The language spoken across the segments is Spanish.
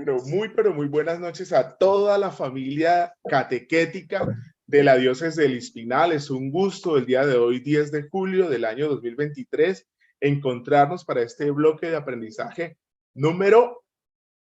pero muy buenas noches a toda la familia catequética de la Diócesis del Espinal. Es un gusto el día de hoy, 10 de julio del año 2023, encontrarnos para este bloque de aprendizaje número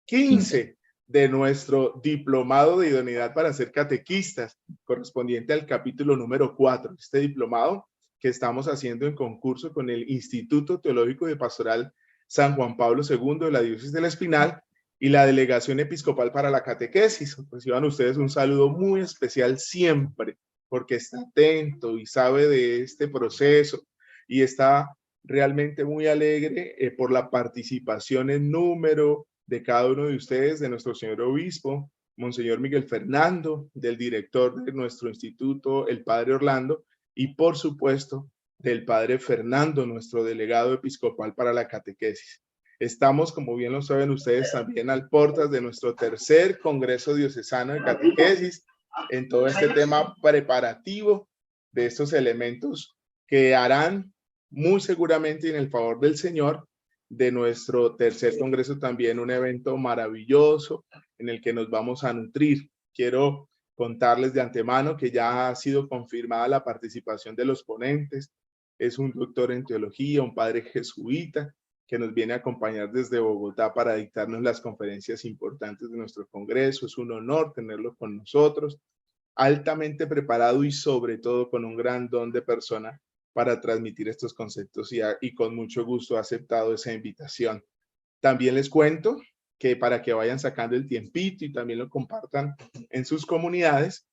15 de nuestro diplomado de idoneidad para ser catequistas, correspondiente al capítulo número 4. Este diplomado que estamos haciendo en concurso con el Instituto Teológico de Pastoral San Juan Pablo II de la Diócesis del Espinal y la Delegación Episcopal para la Catequesis. Reciban ustedes un saludo muy especial siempre, porque está atento y sabe de este proceso y está realmente muy alegre por la participación en número de cada uno de ustedes, de nuestro señor obispo, Monseñor Miguel Fernando, del director de nuestro instituto, el padre Orlando, y por supuesto del padre Fernando, nuestro delegado episcopal para la catequesis. Estamos, como bien lo saben ustedes, también al portas de nuestro tercer Congreso Diocesano de Catequesis, en todo este tema preparativo de estos elementos que harán muy seguramente en el favor del Señor de nuestro tercer congreso también un evento maravilloso en el que nos vamos a nutrir. Quiero contarles de antemano que ya ha sido confirmada la participación de los ponentes. Es un doctor en teología, un padre jesuita que nos viene a acompañar desde Bogotá para dictarnos las conferencias importantes de nuestro congreso. Es un honor tenerlo con nosotros, altamente preparado y sobre todo con un gran don de persona para transmitir estos conceptos y con mucho gusto ha aceptado esa invitación. También les cuento que para que vayan sacando el tiempito y también lo compartan en sus comunidades,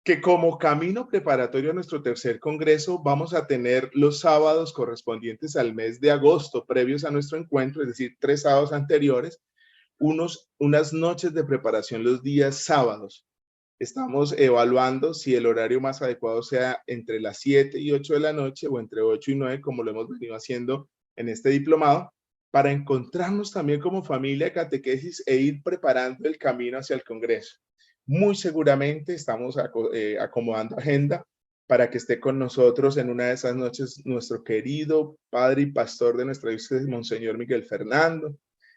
que como camino preparatorio a nuestro tercer congreso vamos a tener los sábados correspondientes al mes de agosto, previos a nuestro encuentro, es decir, 3 sábados anteriores, unas noches de preparación los días sábados. Estamos evaluando si el horario más adecuado sea entre las 7 y 8 de la noche o entre 8 y 9, como lo hemos venido haciendo en este diplomado, para encontrarnos también como familia de catequesis e ir preparando el camino hacia el Congreso. Muy seguramente estamos acomodando agenda para que esté con nosotros en una de esas noches nuestro querido padre y pastor de nuestra diócesis, Monseñor Miguel Fernando.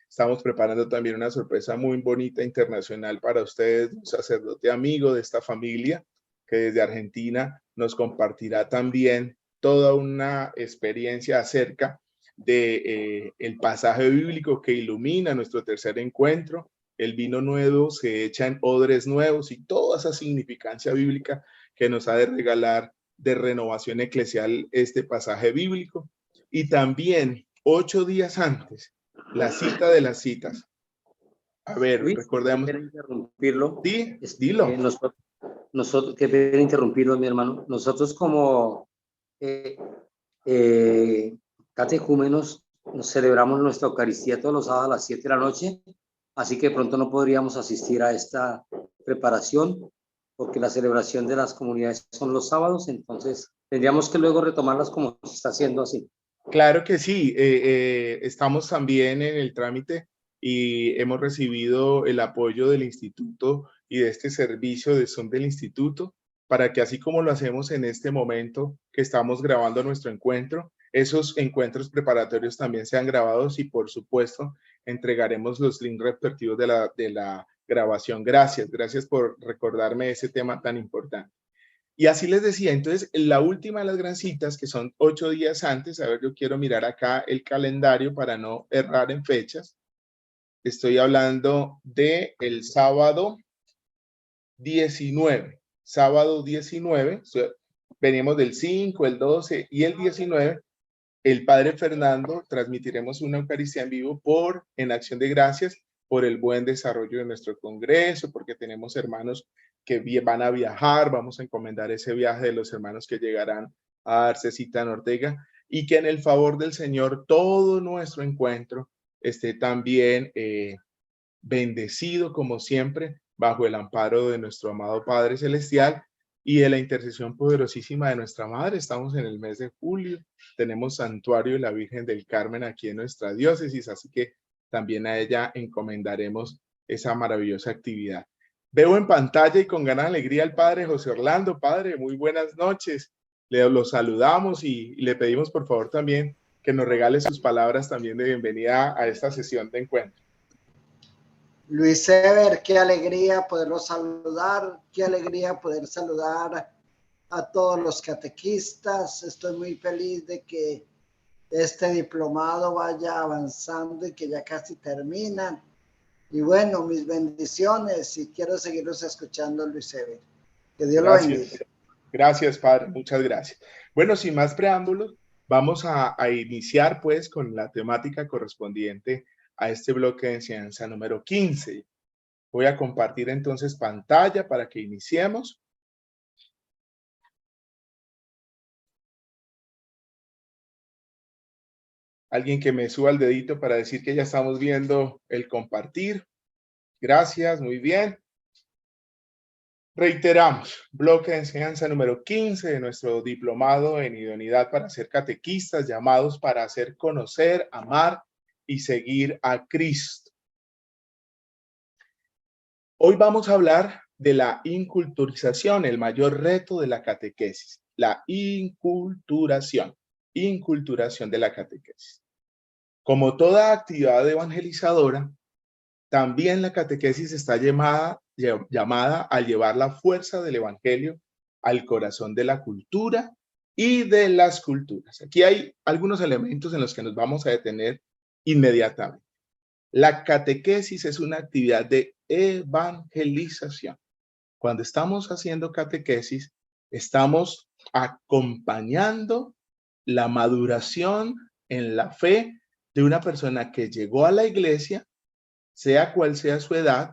Estamos preparando también una sorpresa muy bonita internacional para ustedes, un sacerdote amigo de esta familia que desde Argentina nos compartirá también toda una experiencia acerca de el pasaje bíblico que ilumina nuestro tercer encuentro. El vino nuevo se echa en odres nuevos y toda esa significancia bíblica que nos ha de regalar de renovación eclesial este pasaje bíblico. Y también 8 días antes, la cita de las citas. A ver, Luis, recordemos. qué pena interrumpirlo. Sí, dilo. Nosotros, qué pena interrumpirlo, mi hermano. Nosotros como catecúmenos nos celebramos nuestra Eucaristía todos los sábados a las 7 de la noche, así que pronto no podríamos asistir a esta preparación porque la celebración de las comunidades son los sábados, entonces tendríamos que luego retomarlas como se está haciendo así. Claro que sí, estamos también en el trámite y hemos recibido el apoyo del instituto y de este servicio de Zoom del instituto para que así como lo hacemos en este momento que estamos grabando nuestro encuentro, esos encuentros preparatorios también sean grabados y por supuesto entregaremos los links respectivos de la grabación. Gracias por recordarme ese tema tan importante. Y así les decía, entonces, la última de las gran citas, que son 8 días antes, a ver, yo quiero mirar acá el calendario para no errar en fechas. Estoy hablando de el sábado 19. Sábado 19, venimos del 5, el 12 y el 19. El Padre Fernando transmitiremos una Eucaristía en vivo en Acción de Gracias por el buen desarrollo de nuestro congreso, porque tenemos hermanos que van a viajar, vamos a encomendar ese viaje de los hermanos que llegarán a darse cita en Ortega y que en el favor del Señor todo nuestro encuentro esté también bendecido como siempre bajo el amparo de nuestro amado Padre Celestial y de la intercesión poderosísima de nuestra Madre. Estamos en el mes de julio, tenemos santuario de la Virgen del Carmen aquí en nuestra diócesis, así que también a ella encomendaremos esa maravillosa actividad. Veo en pantalla y con gran alegría al Padre José Orlando. Padre, muy buenas noches. Lo saludamos y le pedimos por favor también que nos regale sus palabras también de bienvenida a esta sesión de encuentro. Luis Ever, qué alegría poderlo saludar, qué alegría poder saludar a todos los catequistas. Estoy muy feliz de que este diplomado vaya avanzando y que ya casi terminan. Y bueno, mis bendiciones y quiero seguirlos escuchando, Luis Ever. Que Dios lo bendiga. Gracias, Padre. Muchas gracias. Bueno, sin más preámbulos, vamos a iniciar pues con la temática correspondiente a este bloque de enseñanza número 15. Voy a compartir entonces pantalla para que iniciemos. Alguien que me suba el dedito para decir que ya estamos viendo el compartir. Gracias, muy bien. Reiteramos, bloque de enseñanza número 15 de nuestro diplomado en idoneidad para ser catequistas, llamados para hacer conocer, amar y seguir a Cristo. Hoy vamos a hablar de la inculturización, el mayor reto de la catequesis, la inculturación de la catequesis. Como toda actividad evangelizadora, también la catequesis está llamada a llevar la fuerza del evangelio al corazón de la cultura y de las culturas. Aquí hay algunos elementos en los que nos vamos a detener inmediatamente. La catequesis es una actividad de evangelización. Cuando estamos haciendo catequesis, estamos acompañando la maduración en la fe de una persona que llegó a la iglesia, sea cual sea su edad,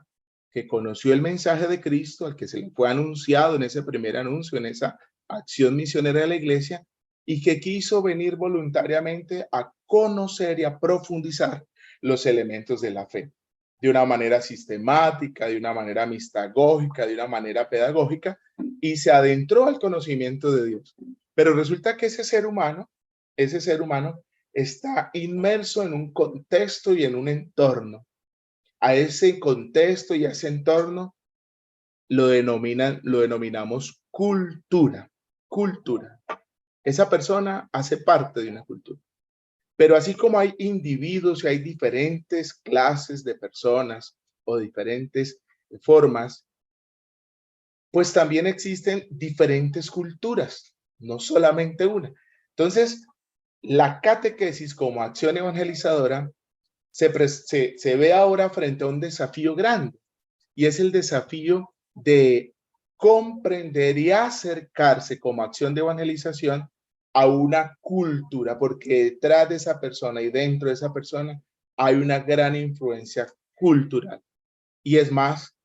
que conoció el mensaje de Cristo, al que se le fue anunciado en ese primer anuncio, en esa acción misionera de la iglesia, y que quiso venir voluntariamente a conocer y a profundizar los elementos de la fe, de una manera sistemática, de una manera mistagógica, de una manera pedagógica, y se adentró al conocimiento de Dios. Pero resulta que ese ser humano está inmerso en un contexto y en un entorno. A ese contexto y a ese entorno lo denominamos cultura. Esa persona hace parte de una cultura. Pero así como hay individuos y hay diferentes clases de personas o diferentes formas, pues también existen diferentes culturas, no solamente una. Entonces, la catequesis como acción evangelizadora se ve ahora frente a un desafío grande, y es el desafío de comprender y acercarse como acción de evangelización a una cultura, porque detrás de esa persona y dentro de esa persona hay una gran influencia cultural. Y es más,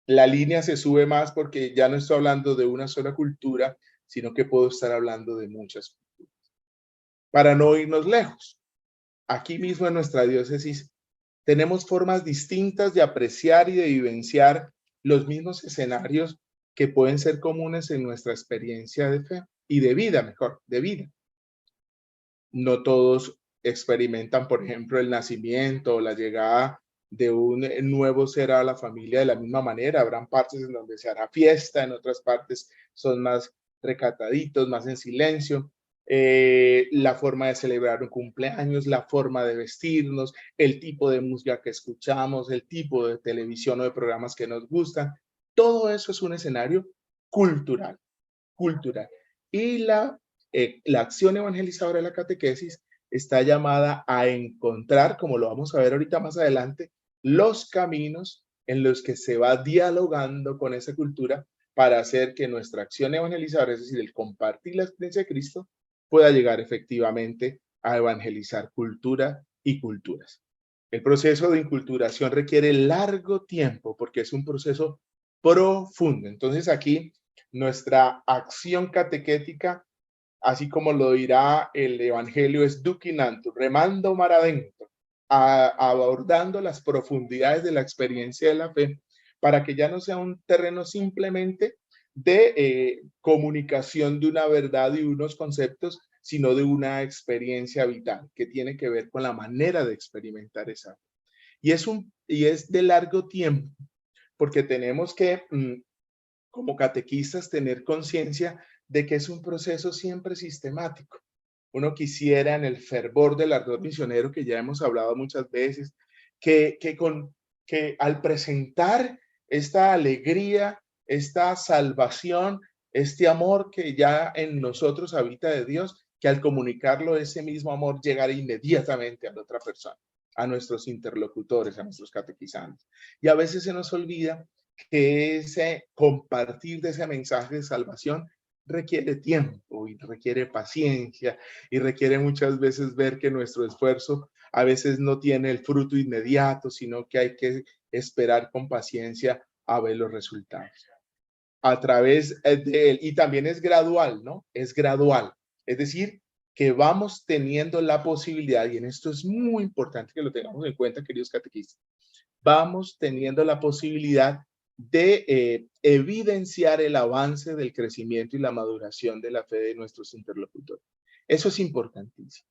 la línea se sube más porque ya no estoy hablando de una sola cultura, sino que puedo estar hablando de muchas culturas. Para no irnos lejos, aquí mismo en nuestra diócesis tenemos formas distintas de apreciar y de vivenciar los mismos escenarios que pueden ser comunes en nuestra experiencia de fe y de vida, mejor, de vida. No todos experimentan, por ejemplo, el nacimiento o la llegada de un nuevo ser a la familia de la misma manera. Habrán partes en donde se hará fiesta, en otras partes son más recataditos, más en silencio. La forma de celebrar un cumpleaños, la forma de vestirnos, el tipo de música que escuchamos, el tipo de televisión o de programas que nos gustan. Todo eso es un escenario cultural. Y la acción evangelizadora de la catequesis está llamada a encontrar, como lo vamos a ver ahorita más adelante, los caminos en los que se va dialogando con esa cultura para hacer que nuestra acción evangelizadora, es decir, el compartir la experiencia de Cristo, pueda llegar efectivamente a evangelizar cultura y culturas. El proceso de inculturación requiere largo tiempo porque es un proceso profundo. Entonces aquí nuestra acción catequética, así como lo dirá el Evangelio, es duquinantur, remando mar adentro, abordando las profundidades de la experiencia de la fe, para que ya no sea un terreno simplemente de comunicación de una verdad y unos conceptos, sino de una experiencia vital que tiene que ver con la manera de experimentar esa fe. Y es de largo tiempo, porque tenemos que como catequistas tener conciencia de que es un proceso siempre sistemático. Uno quisiera, en el fervor del ardor misionero que ya hemos hablado muchas veces, que al presentar esta alegría, esta salvación, este amor que ya en nosotros habita de Dios, que al comunicarlo ese mismo amor llegará inmediatamente a la otra persona, a nuestros interlocutores, a nuestros catequizantes. Y a veces se nos olvida que ese compartir de ese mensaje de salvación requiere tiempo y requiere paciencia y requiere muchas veces ver que nuestro esfuerzo a veces no tiene el fruto inmediato, sino que hay que esperar con paciencia a ver los resultados. A través de él, y también es gradual, ¿no? Es gradual. Es decir, que vamos teniendo la posibilidad, y en esto es muy importante que lo tengamos en cuenta, queridos catequistas, vamos teniendo la posibilidad de evidenciar el avance del crecimiento y la maduración de la fe de nuestros interlocutores. Eso es importantísimo.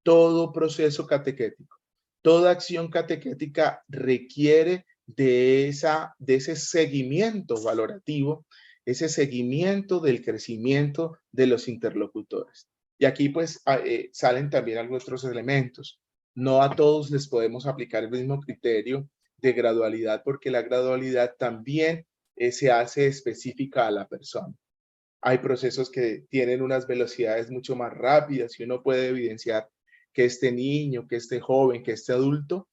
Todo proceso catequético, toda acción catequética requiere de ese seguimiento valorativo, ese seguimiento del crecimiento de los interlocutores. Y aquí pues salen también algunos otros elementos. No a todos les podemos aplicar el mismo criterio de gradualidad, porque la gradualidad también se hace específica a la persona. Hay procesos que tienen unas velocidades mucho más rápidas y uno puede evidenciar que este niño, que este joven, que este adulto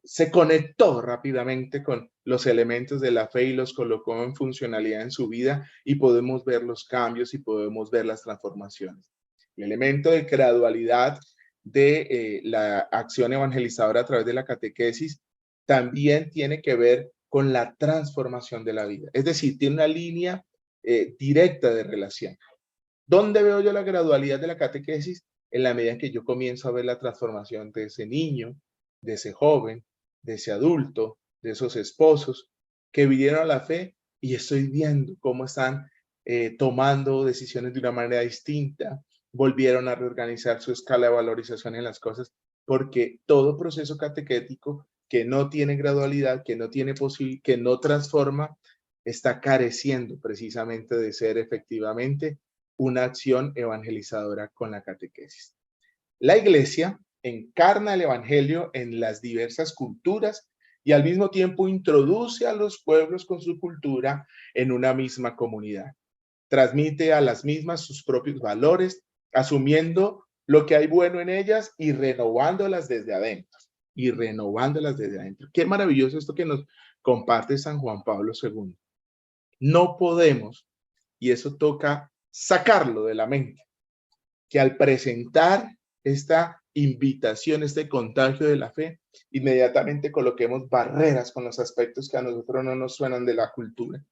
se conectó rápidamente con los elementos de la fe y los colocó en funcionalidad en su vida, y podemos ver los cambios y podemos ver las transformaciones. El elemento de gradualidad de la acción evangelizadora a través de la catequesis también tiene que ver con la transformación de la vida. Es decir, tiene una línea directa de relación. ¿Dónde veo yo la gradualidad de la catequesis? En la medida en que yo comienzo a ver la transformación de ese niño, de ese joven, de ese adulto, de esos esposos que vinieron a la fe, y estoy viendo cómo están tomando decisiones de una manera distinta, volvieron a reorganizar su escala de valorización en las cosas, porque todo proceso catequético que no tiene gradualidad, que no transforma, está careciendo precisamente de ser efectivamente una acción evangelizadora con la catequesis. La Iglesia encarna el Evangelio en las diversas culturas y al mismo tiempo introduce a los pueblos con su cultura en una misma comunidad. Transmite a las mismas sus propios valores, asumiendo lo que hay bueno en ellas y renovándolas desde adentro. Qué maravilloso esto que nos comparte San Juan Pablo II. No podemos, y eso toca sacarlo de la mente, que al presentar esta invitación, este contagio de la fe, inmediatamente coloquemos barreras con los aspectos que a nosotros no nos suenan de la cultura.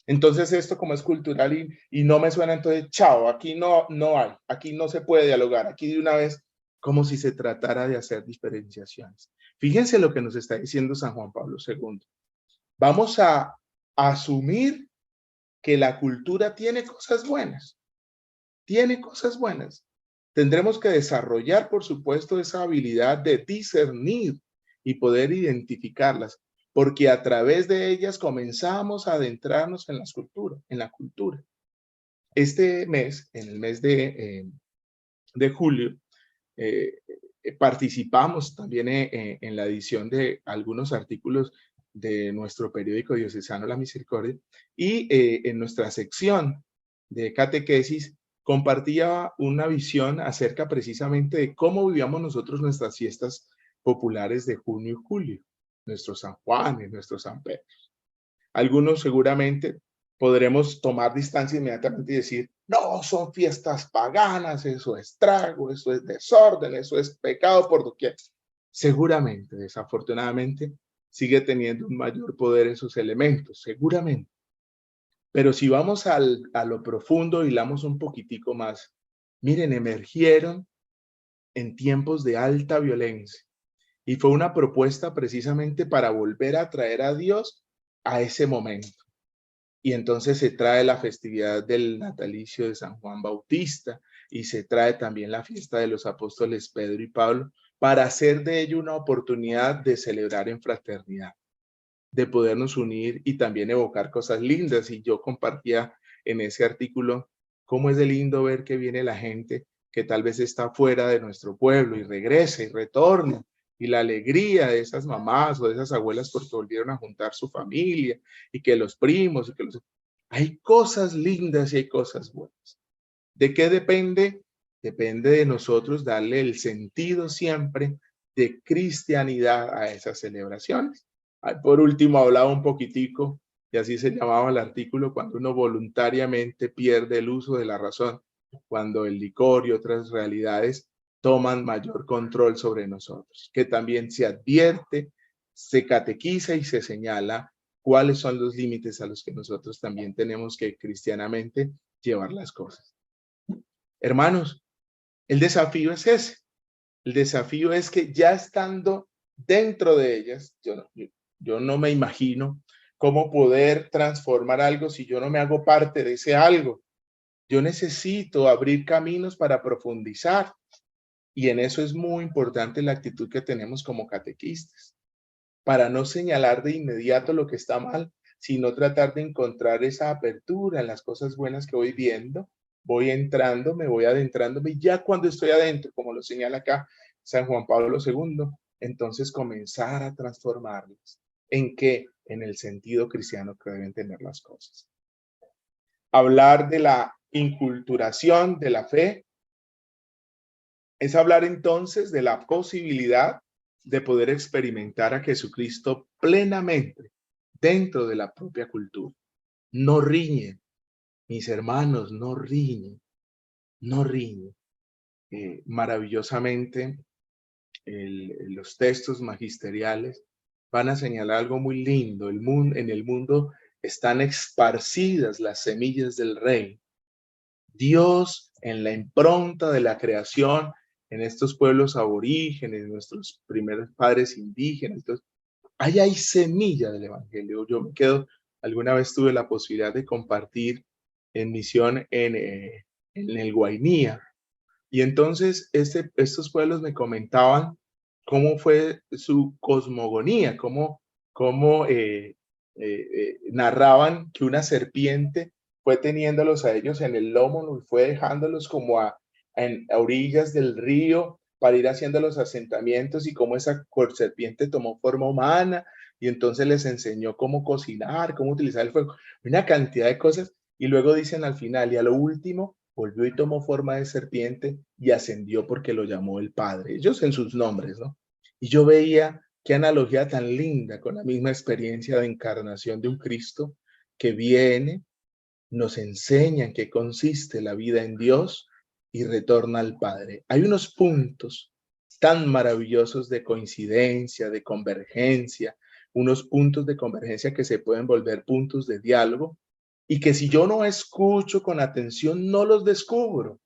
Entonces esto, como es cultural y no me suena, entonces chao, aquí no hay, aquí no se puede dialogar, aquí de una vez, como si se tratara de hacer diferenciaciones. Fíjense lo que nos está diciendo San Juan Pablo II. Vamos a asumir que la cultura tiene cosas buenas. Tendremos que desarrollar, por supuesto, esa habilidad de discernir y poder identificarlas, porque a través de ellas comenzamos a adentrarnos en la cultura. Este mes, en el mes de julio, participamos también en la edición de algunos artículos de nuestro periódico diocesano La Misericordia, y en nuestra sección de catequesis compartía una visión acerca precisamente de cómo vivíamos nosotros nuestras fiestas populares de junio y julio, nuestros San Juanes, nuestros San Pedro. Algunos seguramente podremos tomar distancia inmediatamente y decir, no, son fiestas paganas, eso es trago, eso es desorden, eso es pecado por doquier. Seguramente, desafortunadamente, sigue teniendo un mayor poder esos elementos, seguramente. Pero si vamos a lo profundo, hilamos un poquitico más. Miren, emergieron en tiempos de alta violencia, y fue una propuesta precisamente para volver a traer a Dios a ese momento. Y entonces se trae la festividad del natalicio de San Juan Bautista, y se trae también la fiesta de los apóstoles Pedro y Pablo, para hacer de ello una oportunidad de celebrar en fraternidad, de podernos unir y también evocar cosas lindas. Y yo compartía en ese artículo cómo es de lindo ver que viene la gente que tal vez está fuera de nuestro pueblo y regresa y retorna y la alegría de esas mamás o de esas abuelas porque volvieron a juntar su familia y que los primos y que los... Hay cosas lindas y hay cosas buenas. ¿De qué depende? Depende de nosotros darle el sentido siempre de cristianidad a esas celebraciones. Por último, hablaba un poquitico, y así se llamaba el artículo, cuando uno voluntariamente pierde el uso de la razón, cuando el licor y otras realidades toman mayor control sobre nosotros, que también se advierte, se catequiza y se señala cuáles son los límites a los que nosotros también tenemos que cristianamente llevar las cosas. Hermanos, el desafío es ese. El desafío es que ya estando dentro de ellas, yo no me imagino cómo poder transformar algo si yo no me hago parte de ese algo. Yo necesito abrir caminos para profundizar. Y en eso es muy importante la actitud que tenemos como catequistas, para no señalar de inmediato lo que está mal, sino tratar de encontrar esa apertura en las cosas buenas que voy viendo. Voy entrando, me voy adentrándome, y ya cuando estoy adentro, como lo señala acá San Juan Pablo II, entonces comenzar a transformarlas. ¿En qué? En el sentido cristiano que deben tener las cosas. Hablar de la inculturación de la fe es hablar entonces de la posibilidad de poder experimentar a Jesucristo plenamente dentro de la propia cultura. No riñen, mis hermanos, no riñen, no riñen. Maravillosamente, los textos magisteriales van a señalar algo muy lindo. En el mundo están esparcidas las semillas del reino. Dios, en la impronta de la creación, en estos pueblos aborígenes, nuestros primeros padres indígenas, entonces, ahí hay semilla del evangelio. Yo me quedo, alguna vez tuve la posibilidad de compartir en misión en el Guainía, y entonces estos pueblos me comentaban cómo fue su cosmogonía, cómo narraban que una serpiente fue teniéndolos a ellos en el lomo y fue dejándolos como a orillas del río para ir haciendo los asentamientos, y cómo esa serpiente tomó forma humana y entonces les enseñó cómo cocinar, cómo utilizar el fuego, una cantidad de cosas. Y luego dicen al final, y a lo último, volvió y tomó forma de serpiente y ascendió porque lo llamó el Padre. Ellos en sus nombres, ¿no? Y yo veía qué analogía tan linda con la misma experiencia de encarnación de un Cristo que viene, nos enseña en qué consiste la vida en Dios y retorna al Padre. Hay unos puntos tan maravillosos de coincidencia, de convergencia, unos puntos de convergencia que se pueden volver puntos de diálogo, y que si yo no escucho con atención, no los descubro.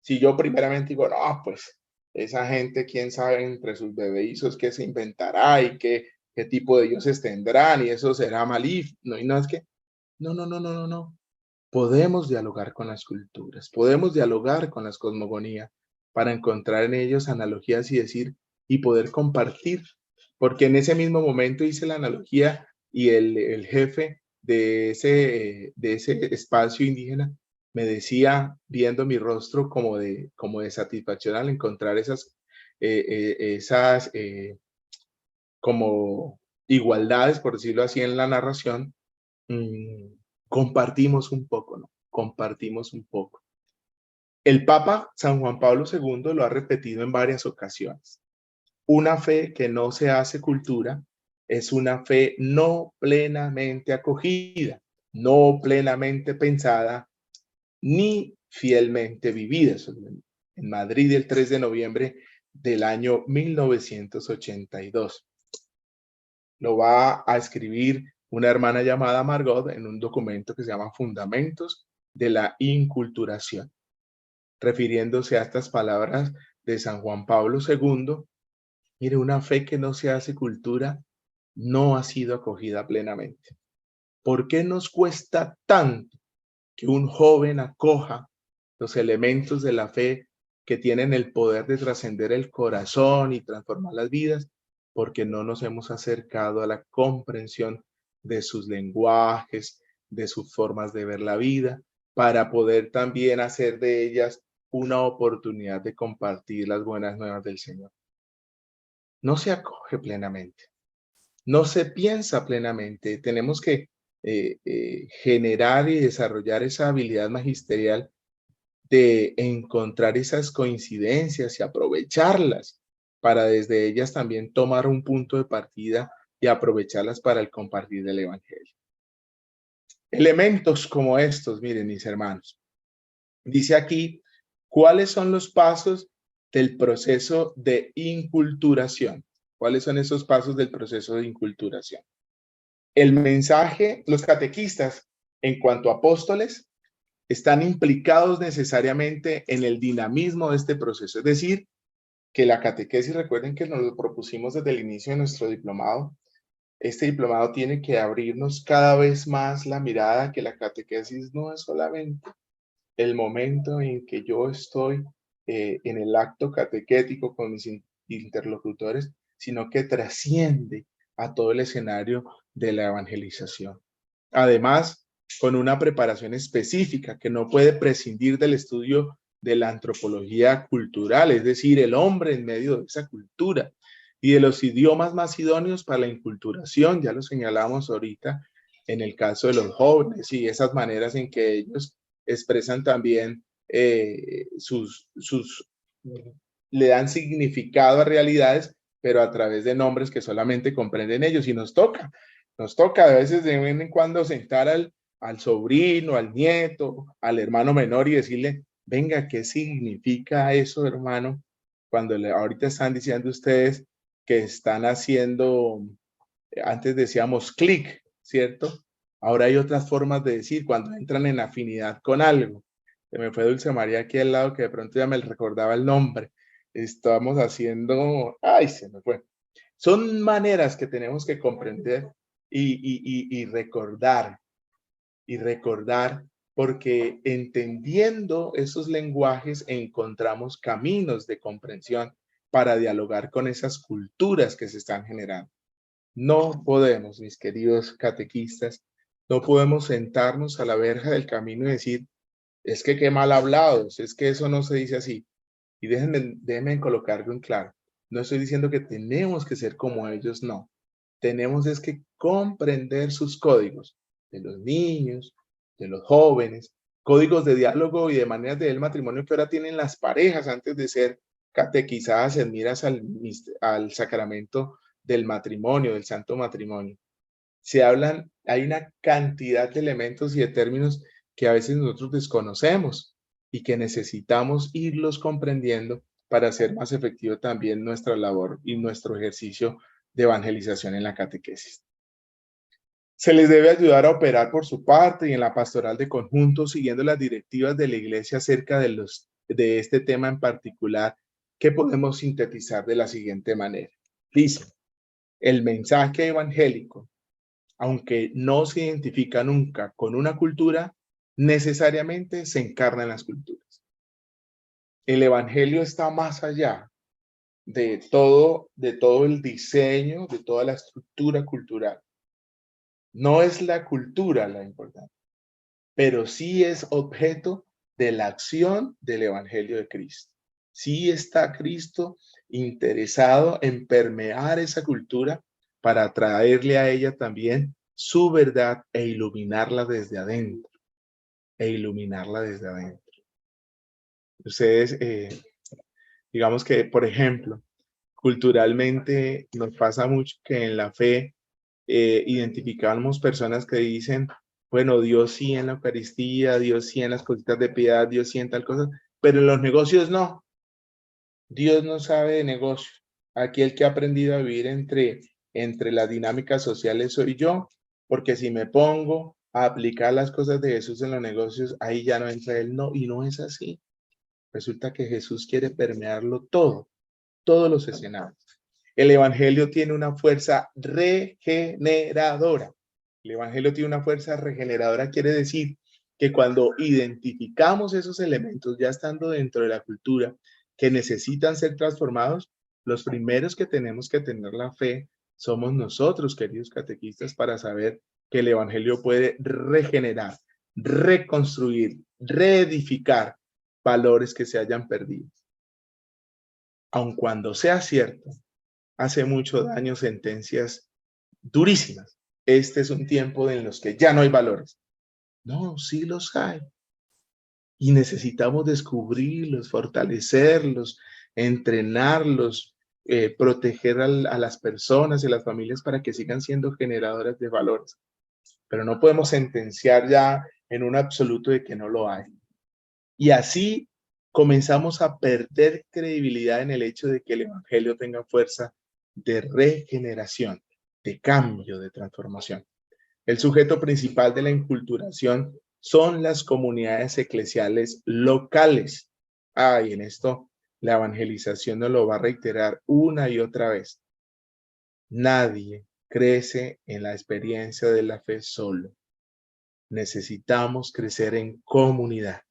Si yo primeramente digo, no, pues esa gente, quién sabe entre sus bebéizos qué se inventará y qué tipo de dioses tendrán, y eso será maligno. No, y no es que, no. Podemos dialogar con las culturas, podemos dialogar con las cosmogonías para encontrar en ellos analogías y decir, y poder compartir. Porque en ese mismo momento hice la analogía, y el jefe de ese espacio indígena me decía, viendo mi rostro como de satisfacción al encontrar esas como igualdades, por decirlo así, en la narración, compartimos un poco, ¿no? Compartimos un poco. El Papa San Juan Pablo II lo ha repetido en varias ocasiones. Una fe que no se hace cultura es una fe no plenamente acogida, no plenamente pensada, ni fielmente vivida. En Madrid, el 3 de noviembre del año 1982. Lo va a escribir una hermana llamada Margot en un documento que se llama Fundamentos de la Inculturación, refiriéndose a estas palabras de San Juan Pablo II. Mire, una fe que no se hace cultura no ha sido acogida plenamente. ¿Por qué nos cuesta tanto que un joven acoja los elementos de la fe que tienen el poder de trascender el corazón y transformar las vidas? Porque no nos hemos acercado a la comprensión de sus lenguajes, de sus formas de ver la vida, para poder también hacer de ellas una oportunidad de compartir las buenas nuevas del Señor. no se acoge plenamente, no se piensa plenamente. Tenemos que generar y desarrollar esa habilidad magisterial de encontrar esas coincidencias y aprovecharlas para desde ellas también tomar un punto de partida y aprovecharlas para el compartir del Evangelio. Elementos como estos, miren mis hermanos, dice aquí, ¿cuáles son los pasos del proceso de inculturación? ¿Cuáles son esos pasos del proceso de inculturación? El mensaje, los catequistas, en cuanto a apóstoles, están implicados necesariamente en el dinamismo de este proceso. Es decir, que la catequesis, recuerden que nos lo propusimos desde el inicio de nuestro diplomado, este diplomado tiene que abrirnos cada vez más la mirada, que la catequesis no es solamente el momento en que yo estoy en el acto catequético con mis interlocutores, sino que trasciende a todo el escenario de la evangelización. Además, con una preparación específica que no puede prescindir del estudio de la antropología cultural, es decir, el hombre en medio de esa cultura y de los idiomas más idóneos para la inculturación, ya lo señalamos ahorita en el caso de los jóvenes y esas maneras en que ellos expresan también le dan significado a realidades, pero a través de nombres que solamente comprenden ellos. Y nos toca a veces de vez en cuando sentar al sobrino, al nieto, al hermano menor y decirle, venga, ¿qué significa eso, hermano? Cuando ahorita están diciendo ustedes que están haciendo, antes decíamos clic, ¿cierto? Ahora hay otras formas de decir cuando entran en afinidad con algo. Se me fue Dulce María aquí al lado que de pronto ya me recordaba el nombre. Estamos haciendo, ay, se me fue. Son maneras que tenemos que comprender y recordar, porque entendiendo esos lenguajes encontramos caminos de comprensión para dialogar con esas culturas que se están generando. No podemos, mis queridos catequistas, no podemos sentarnos a la verja del camino y decir, es que qué mal hablados, es que eso no se dice así. Y déjenme colocarlo en claro. No estoy diciendo que tenemos que ser como ellos, no. Tenemos es que comprender sus códigos de los niños, de los jóvenes, códigos de diálogo y de maneras del matrimonio que ahora tienen las parejas antes de ser catequizadas en miras al sacramento del matrimonio, del santo matrimonio. Hay una cantidad de elementos y de términos que a veces nosotros desconocemos y que necesitamos irlos comprendiendo para hacer más efectivo también nuestra labor y nuestro ejercicio de evangelización en la catequesis. Se les debe ayudar a operar por su parte y en la pastoral de conjunto, siguiendo las directivas de la Iglesia acerca de este tema en particular, que podemos sintetizar de la siguiente manera. Dice, el mensaje evangélico, aunque no se identifica nunca con una cultura, necesariamente se encarna en las culturas. El evangelio está más allá de todo el diseño, de toda la estructura cultural. No es la cultura la importante, pero sí es objeto de la acción del evangelio de Cristo. Sí está Cristo interesado en permear esa cultura para traerle a ella también su verdad e iluminarla desde adentro. Ustedes, digamos que, por ejemplo, culturalmente nos pasa mucho que en la fe identificamos personas que dicen, bueno, Dios sí en la Eucaristía, Dios sí en las cositas de piedad, Dios sí en tal cosa, pero en los negocios no. Dios no sabe de negocio. Aquí el que ha aprendido a vivir entre las dinámicas sociales soy yo, porque si me pongo a aplicar las cosas de Jesús en los negocios, ahí ya no entra él, no, y no es así. Resulta que Jesús quiere permearlo todo, todos los escenarios. El evangelio tiene una fuerza regeneradora. El evangelio tiene una fuerza regeneradora, quiere decir que cuando identificamos esos elementos ya estando dentro de la cultura que necesitan ser transformados, los primeros que tenemos que tener la fe somos nosotros, queridos catequistas, para saber que el evangelio puede regenerar, reconstruir, reedificar valores que se hayan perdido. Aun cuando sea cierto hace mucho daño sentencias durísimas. Este es un tiempo en los que ya no hay valores. No, sí los hay. Y necesitamos descubrirlos, fortalecerlos, entrenarlos, proteger a las personas y las familias para que sigan siendo generadoras de valores. Pero no podemos sentenciar ya en un absoluto de que no lo hay. Y así comenzamos a perder credibilidad en el hecho de que el evangelio tenga fuerza de regeneración, de cambio, de transformación. El sujeto principal de la inculturación son las comunidades eclesiales locales. Y en esto la evangelización nos lo va a reiterar una y otra vez. Nadie crece en la experiencia de la fe solo. Necesitamos crecer en comunidad.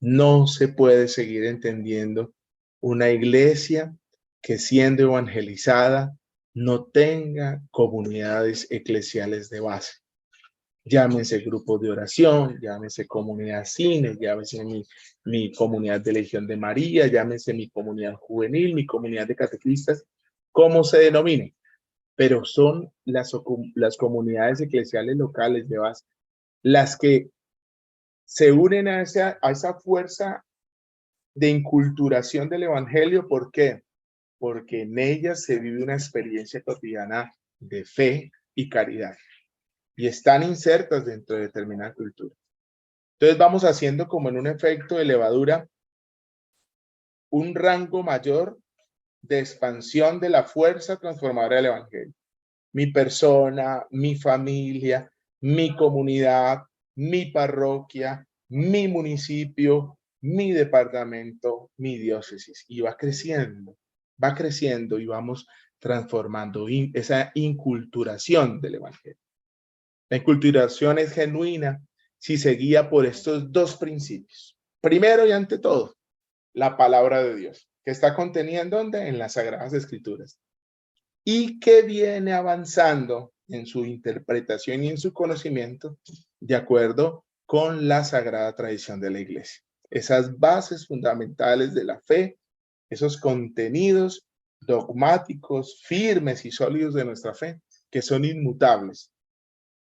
No se puede seguir entendiendo una iglesia que siendo evangelizada no tenga comunidades eclesiales de base. Llámense grupos de oración, llámense comunidad cine, llámense mi comunidad de Legión de María, llámense mi comunidad juvenil, mi comunidad de catequistas, como se denomine. Pero son las comunidades eclesiales locales de base las que se unen a esa fuerza de inculturación del evangelio. ¿Por qué? Porque en ellas se vive una experiencia cotidiana de fe y caridad y están insertas dentro de determinada cultura. Entonces vamos haciendo como en un efecto de levadura un rango mayor de expansión de la fuerza transformadora del evangelio. Mi persona, mi familia, mi comunidad, mi parroquia, mi municipio, mi departamento, mi diócesis. Y va creciendo y vamos transformando esa inculturación del evangelio. La inculturación es genuina si se guía por estos dos principios. Primero y ante todo, la palabra de Dios, que está contenida ¿en dónde? En las Sagradas Escrituras. Y que viene avanzando en su interpretación y en su conocimiento de acuerdo con la sagrada tradición de la Iglesia. Esas bases fundamentales de la fe, esos contenidos dogmáticos, firmes y sólidos de nuestra fe, que son inmutables.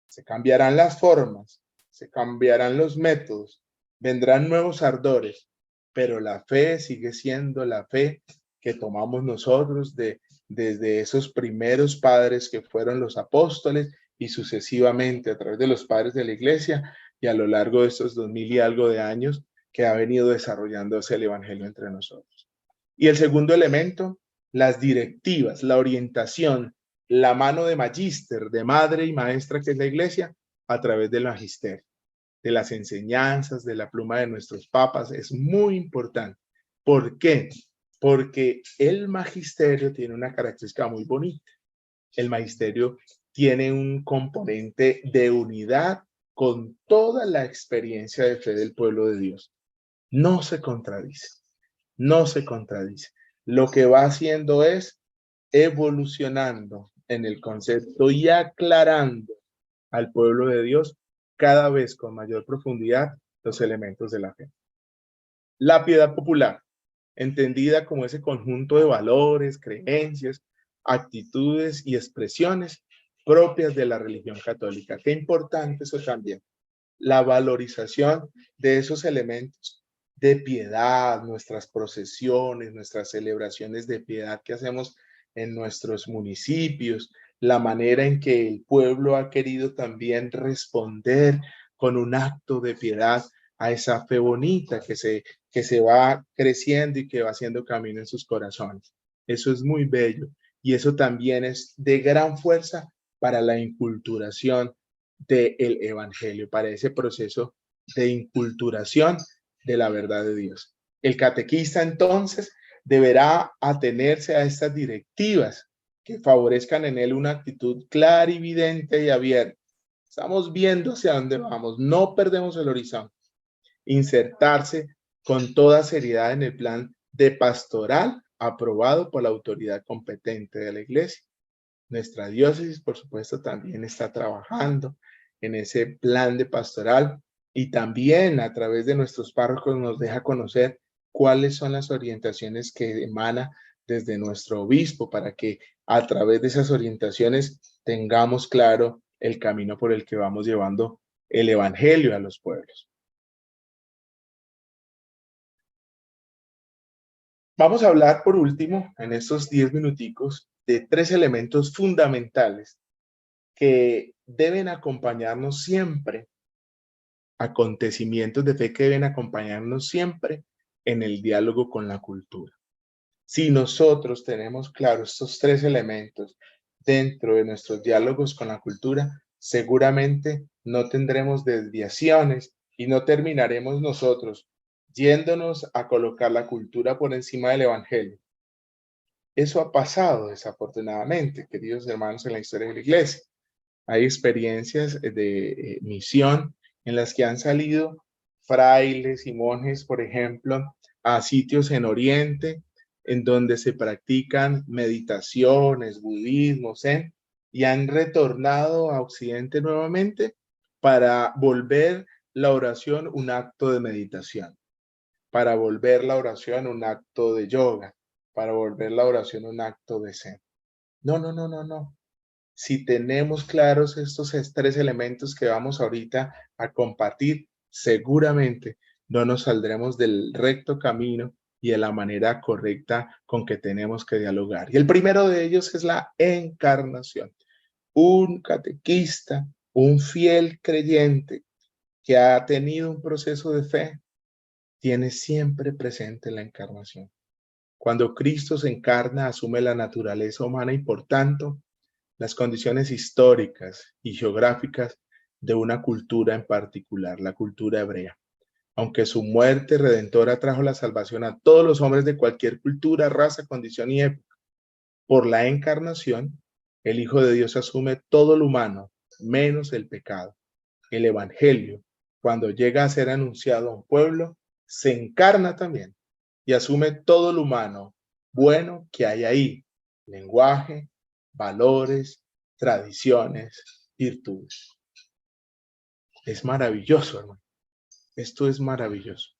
Se cambiarán las formas, se cambiarán los métodos, vendrán nuevos ardores, pero la fe sigue siendo la fe que tomamos nosotros desde esos primeros padres que fueron los apóstoles y sucesivamente a través de los padres de la iglesia y a lo largo de estos 2000 y algo de años que ha venido desarrollándose el evangelio entre nosotros. Y el segundo elemento, las directivas, la orientación, la mano de magíster, de madre y maestra que es la iglesia, a través del magisterio, de las enseñanzas, de la pluma de nuestros papas, es muy importante. ¿Por qué? Porque el magisterio tiene una característica muy bonita. El magisterio tiene un componente de unidad con toda la experiencia de fe del pueblo de Dios. No se contradice, no se contradice. Lo que va haciendo es evolucionando en el concepto y aclarando al pueblo de Dios cada vez con mayor profundidad los elementos de la fe. La piedad popular, entendida como ese conjunto de valores, creencias, actitudes y expresiones propias de la religión católica. Qué importante eso también. La valorización de esos elementos de piedad, nuestras procesiones, nuestras celebraciones de piedad que hacemos en nuestros municipios, la manera en que el pueblo ha querido también responder con un acto de piedad a esa fe bonita que se va creciendo y que va haciendo camino en sus corazones. Eso es muy bello y eso también es de gran fuerza para la inculturación del evangelio, para ese proceso de inculturación de la verdad de Dios. El catequista entonces deberá atenerse a estas directivas que favorezcan en él una actitud clara, evidente y abierta. Estamos viendo hacia dónde vamos, no perdemos el horizonte. Insertarse con toda seriedad en el plan de pastoral aprobado por la autoridad competente de la iglesia. Nuestra diócesis, por supuesto, también está trabajando en ese plan de pastoral y también a través de nuestros párrocos nos deja conocer cuáles son las orientaciones que emana desde nuestro obispo, para que a través de esas orientaciones tengamos claro el camino por el que vamos llevando el evangelio a los pueblos. Vamos a hablar por último, en estos 10 minuticos, de 3 elementos fundamentales que deben acompañarnos siempre, acontecimientos de fe que deben acompañarnos siempre en el diálogo con la cultura. Si nosotros tenemos claros estos 3 elementos dentro de nuestros diálogos con la cultura, seguramente no tendremos desviaciones y no terminaremos nosotros yéndonos a colocar la cultura por encima del evangelio. Eso ha pasado desafortunadamente, queridos hermanos, en la historia de la iglesia. Hay experiencias de misión en las que han salido frailes y monjes, por ejemplo, a sitios en Oriente, en donde se practican meditaciones, budismo, zen, y han retornado a Occidente nuevamente para volver la oración un acto de meditación, para volver la oración un acto de yoga, para volver la oración un acto de zen. No, no, no, no, no. Si tenemos claros estos 3 elementos que vamos ahorita a compartir, seguramente no nos saldremos del recto camino y de la manera correcta con que tenemos que dialogar. Y el primero de ellos es la encarnación. Un catequista, un fiel creyente que ha tenido un proceso de fe, tiene siempre presente la encarnación. Cuando Cristo se encarna, asume la naturaleza humana y por tanto, las condiciones históricas y geográficas de una cultura en particular, la cultura hebrea. Aunque su muerte redentora trajo la salvación a todos los hombres de cualquier cultura, raza, condición y época, por la encarnación, el Hijo de Dios asume todo lo humano, menos el pecado. El Evangelio, cuando llega a ser anunciado a un pueblo, se encarna también y asume todo lo humano bueno que hay ahí, lenguaje, valores, tradiciones, virtudes. Es maravilloso, hermano. Esto es maravilloso.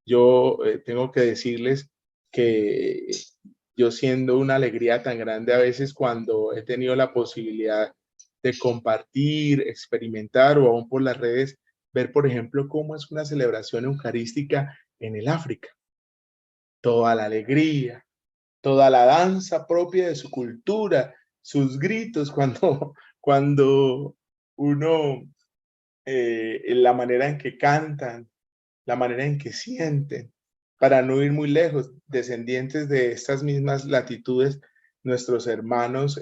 Yo tengo que decirles que yo siendo una alegría tan grande a veces cuando he tenido la posibilidad de compartir, experimentar o aún por las redes, ver, por ejemplo, cómo es una celebración eucarística en el África. Toda la alegría, toda la danza propia de su cultura, sus gritos cuando uno, la manera en que cantan, la manera en que sienten, para no ir muy lejos, descendientes de estas mismas latitudes, nuestros hermanos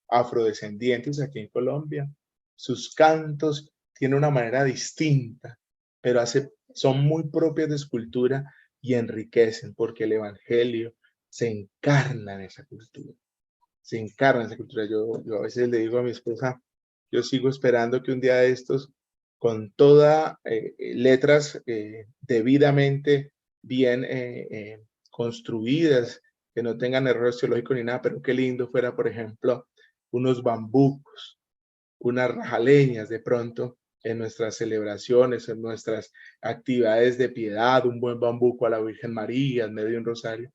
afrodescendientes aquí en Colombia, sus cantos tienen una manera distinta, pero son muy propias de su cultura y enriquecen porque el evangelio se encarna en esa cultura, se encarna en esa cultura. Yo a veces le digo a mi esposa, yo sigo esperando que un día de estos, con todas letras debidamente bien construidas, que no tengan errores teológicos ni nada, pero qué lindo fuera, por ejemplo, unos bambucos, unas rajaleñas de pronto en nuestras celebraciones, en nuestras actividades de piedad, un buen bambuco a la Virgen María en medio de un rosario,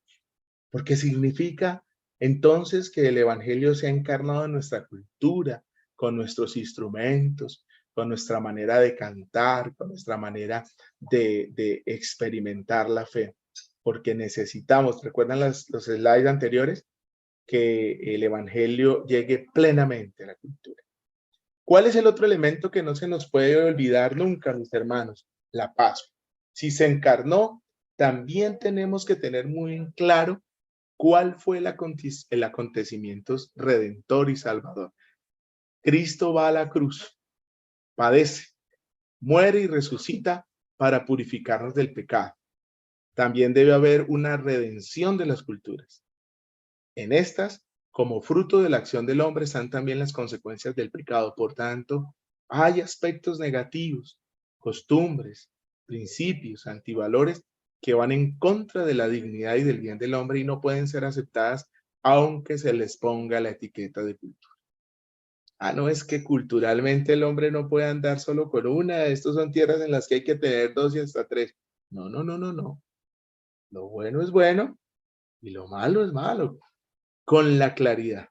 porque significa entonces que el evangelio se ha encarnado en nuestra cultura, con nuestros instrumentos, con nuestra manera de cantar, con nuestra manera de experimentar la fe, porque necesitamos, ¿recuerdan los slides anteriores? Que el evangelio llegue plenamente a la cultura. ¿Cuál es el otro elemento que no se nos puede olvidar nunca, mis hermanos? La Pascua. Si se encarnó, también tenemos que tener muy en claro cuál fue el acontecimiento redentor y salvador. Cristo va a la cruz, padece, muere y resucita para purificarnos del pecado. También debe haber una redención de las culturas. En estas, como fruto de la acción del hombre, están también las consecuencias del pecado. Por tanto, hay aspectos negativos, costumbres, principios, antivalores que van en contra de la dignidad y del bien del hombre y no pueden ser aceptadas aunque se les ponga la etiqueta de cultura. Ah, no, es que culturalmente el hombre no puede andar solo con una. Estos son tierras en las que hay que tener 2 y hasta 3. No, no, no, no, no. Lo bueno es bueno y lo malo es malo, con la claridad,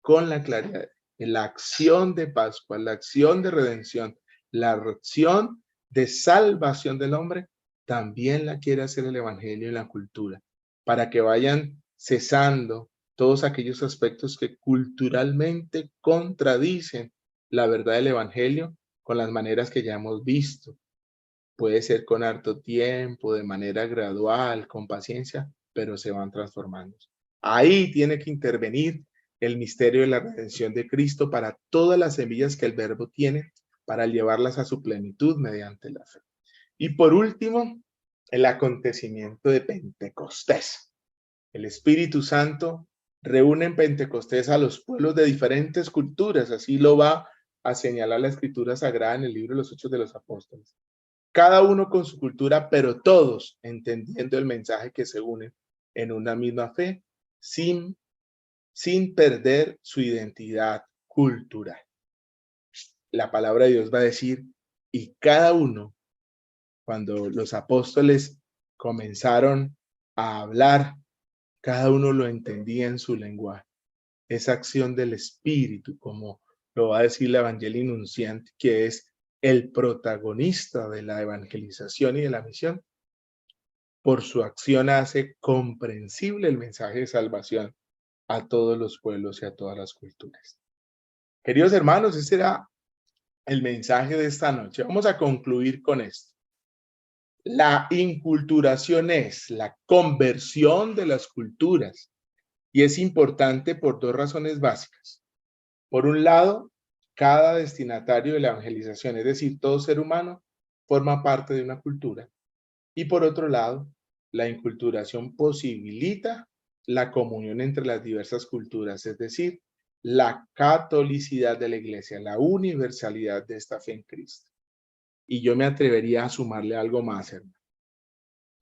con la claridad. En la acción de Pascua, la acción de redención, la acción de salvación del hombre, también la quiere hacer el Evangelio en la cultura, para que vayan cesando todos aquellos aspectos que culturalmente contradicen la verdad del Evangelio con las maneras que ya hemos visto. Puede ser con harto tiempo, de manera gradual, con paciencia, pero se van transformando. Ahí tiene que intervenir el misterio de la redención de Cristo para todas las semillas que el Verbo tiene para llevarlas a su plenitud mediante la fe. Y por último, el acontecimiento de Pentecostés. El Espíritu Santo reúne en Pentecostés a los pueblos de diferentes culturas, así lo va a señalar la Escritura Sagrada en el libro de los Hechos de los Apóstoles. Cada uno con su cultura, pero todos entendiendo el mensaje que se unen en una misma fe, sin perder su identidad cultural. La palabra de Dios va a decir, y cada uno, cuando los apóstoles comenzaron a hablar, cada uno lo entendía en su lenguaje. Esa acción del Espíritu, como lo va a decir la Evangelio Nunciante, que es el protagonista de la evangelización y de la misión, por su acción hace comprensible el mensaje de salvación a todos los pueblos y a todas las culturas. Queridos hermanos, ese era el mensaje de esta noche. Vamos a concluir con esto. La inculturación es la conversión de las culturas y es importante por dos razones básicas. Por un lado, cada destinatario de la evangelización, es decir, todo ser humano, forma parte de una cultura. Y por otro lado, la inculturación posibilita la comunión entre las diversas culturas, es decir, la catolicidad de la Iglesia, la universalidad de esta fe en Cristo. Y yo me atrevería a sumarle algo más, hermano.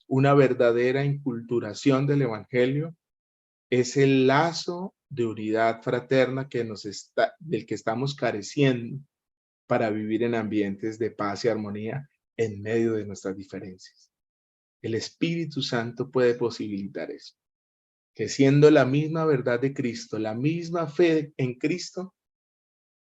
Una verdadera inculturación del Evangelio es el lazo de unidad fraterna del que estamos careciendo para vivir en ambientes de paz y armonía en medio de nuestras diferencias. El Espíritu Santo puede posibilitar eso, que siendo la misma verdad de Cristo, la misma fe en Cristo,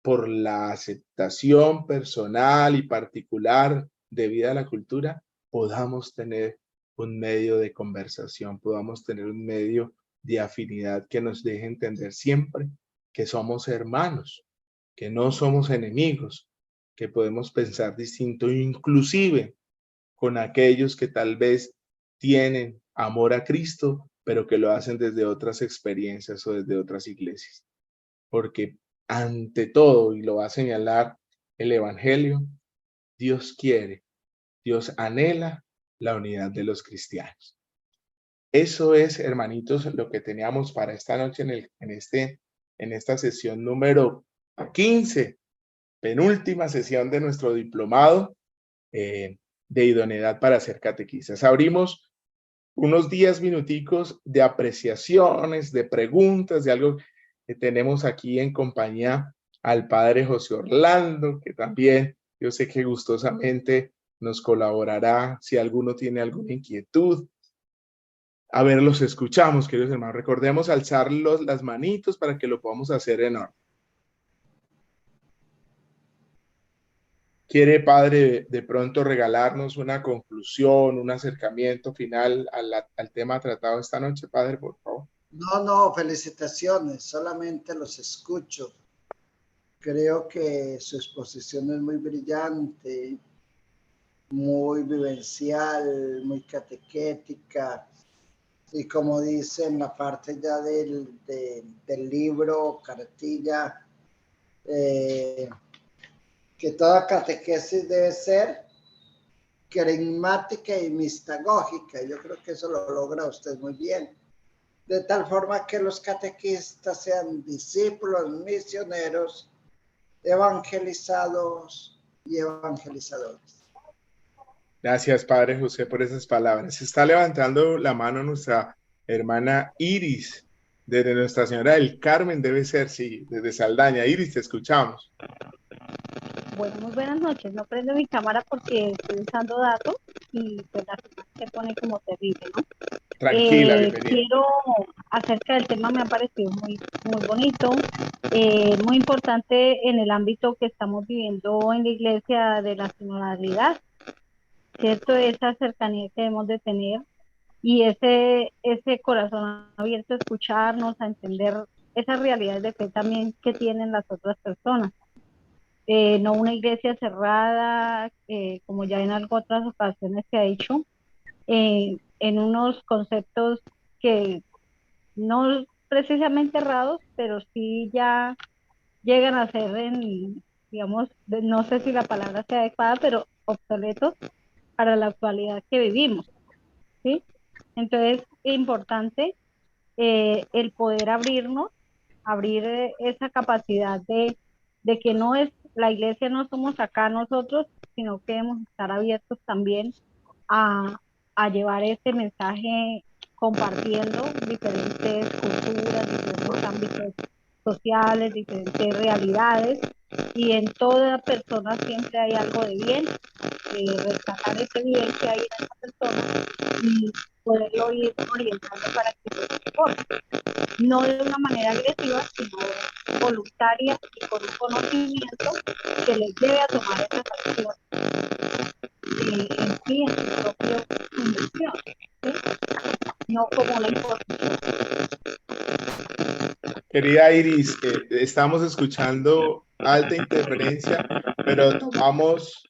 por la aceptación personal y particular debida a la cultura, podamos tener un medio de conversación, podamos tener un medio de afinidad que nos deje entender siempre que somos hermanos, que no somos enemigos, que podemos pensar distinto, inclusive con aquellos que tal vez tienen amor a Cristo, pero que lo hacen desde otras experiencias o desde otras iglesias. Porque ante todo, y lo va a señalar el Evangelio, Dios quiere, Dios anhela la unidad de los cristianos. Eso es, hermanitos, lo que teníamos para esta noche en esta sesión número 15, penúltima sesión de nuestro diplomado de idoneidad para ser catequistas. Abrimos unos 10 minuticos de apreciaciones, de preguntas, de algo que tenemos aquí en compañía al padre José Orlando, que también yo sé que gustosamente nos colaborará si alguno tiene alguna inquietud. A ver, los escuchamos, queridos hermanos. Recordemos alzar las manitos para que lo podamos hacer en orden. ¿Quiere, padre, de pronto regalarnos una conclusión, un acercamiento final al tema tratado esta noche, padre, por favor? No, felicitaciones, solamente los escucho. Creo que su exposición es muy brillante, muy vivencial, muy catequética. Y como dice en la parte ya del libro, cartilla, que toda catequesis debe ser querigmática y mistagógica. Yo creo que eso lo logra usted muy bien. De tal forma que los catequistas sean discípulos, misioneros, evangelizados y evangelizadores. Gracias, padre José, por esas palabras. Se está levantando la mano nuestra hermana Iris, desde Nuestra Señora del Carmen, debe ser, sí, desde Saldaña. Iris, te escuchamos. Bueno, muy buenas noches. No prendo mi cámara porque estoy usando datos y pues la señal se pone como terrible, ¿no? Tranquila, bienvenida. Quiero, acerca del tema, me ha parecido muy bonito, muy importante en el ámbito que estamos viviendo en la iglesia de la sinodalidad, ¿cierto? Esa cercanía que debemos de tener y ese corazón abierto a escucharnos, a entender esas realidades de fe también que tienen las otras personas. No una iglesia cerrada, como ya en otras ocasiones se ha dicho, en unos conceptos que no precisamente errados, pero sí ya llegan a ser digamos, no sé si la palabra sea adecuada, pero obsoletos para la actualidad que vivimos, ¿sí? Entonces, es importante el poder abrirnos, abrir esa capacidad de que no es, la iglesia no somos acá nosotros, sino que debemos estar abiertos también a, a llevar este mensaje compartiendo diferentes culturas, diferentes ámbitos sociales, diferentes realidades, y en toda persona siempre hay algo de bien, rescatar ese bien que hay en esa persona y poderlo ir orientando para que se mejore, no de una manera agresiva, sino voluntaria y con un conocimiento que les lleve a tomar esas acciones en sí, en su propia condición, ¿sí? No como la imposición. Querida Iris, estamos escuchando alta interferencia, pero tomamos